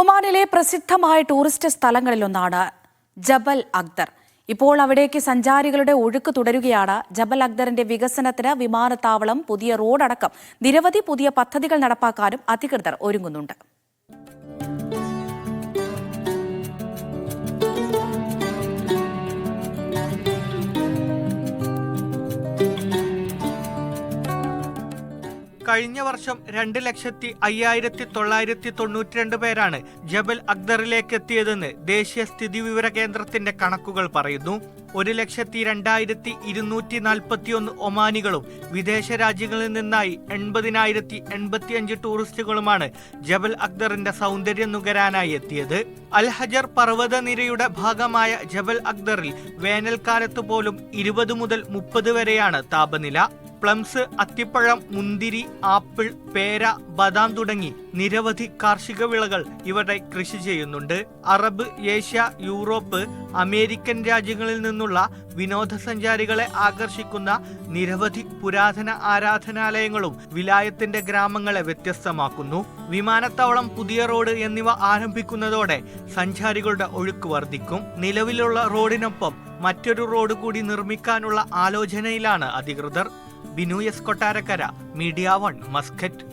ഒമാനിലെ പ്രസിദ്ധമായ ടൂറിസ്റ്റ് സ്ഥലങ്ങളിലൊന്നാണ് ജബൽ അഖ്ദർ. ഇപ്പോൾ അവിടേക്ക് സഞ്ചാരികളുടെ ഒഴുക്ക് തുടരുകയാണ്. ജബൽ അഖ്ദറിന്റെ വികസനത്തിന് വിമാനത്താവളം, പുതിയ റോഡടക്കം നിരവധി പുതിയ പദ്ധതികൾ നടപ്പാക്കാനും അധികൃതർ ഒരുങ്ങുന്നുണ്ട്. കഴിഞ്ഞ വർഷം 2,05,992 പേരാണ് ജബൽ അഖ്ദറിലേക്ക് എത്തിയതെന്ന് ദേശീയ സ്ഥിതിവിവര കേന്ദ്രത്തിന്റെ കണക്കുകൾ പറയുന്നു. 1,02,241 ഒമാനികളും വിദേശ രാജ്യങ്ങളിൽ നിന്നായി 80,085 ടൂറിസ്റ്റുകളുമാണ് ജബൽ അഖ്ദറിന്റെ സൗന്ദര്യം നുകരാനായി എത്തിയത്. അൽ-ഹജർ പർവ്വതനിരയുടെ ഭാഗമായ ജബൽ അഖ്ദറിൽ വേനൽക്കാലത്ത് പോലും 20 മുതൽ 30 വരെയാണ് താപനില. പ്ലംസ്, അത്തിപ്പഴം, മുന്തിരി, ആപ്പിൾ, പേര, ബദാം തുടങ്ങി നിരവധി കാർഷിക വിളകൾ ഇവിടെ കൃഷി ചെയ്യുന്നുണ്ട്. അറബ്, ഏഷ്യ, യൂറോപ്പ്, അമേരിക്കൻ രാജ്യങ്ങളിൽ നിന്നുള്ള വിനോദസഞ്ചാരികളെ ആകർഷിക്കുന്ന നിരവധി പുരാതന ആരാധനാലയങ്ങളും വിലായത്തിന്റെ ഗ്രാമങ്ങളെ വ്യത്യസ്തമാക്കുന്നു. വിമാനത്താവളം, പുതിയ റോഡ് എന്നിവ ആരംഭിക്കുന്നതോടെ സഞ്ചാരികളുടെ ഒഴുക്ക് വർദ്ധിക്കും. നിലവിലുള്ള റോഡിനൊപ്പം മറ്റൊരു റോഡ് കൂടി നിർമ്മിക്കാനുള്ള ആലോചനയിലാണ് അധികൃതർ. Binu S Kottarakkara, media 1, Muscat.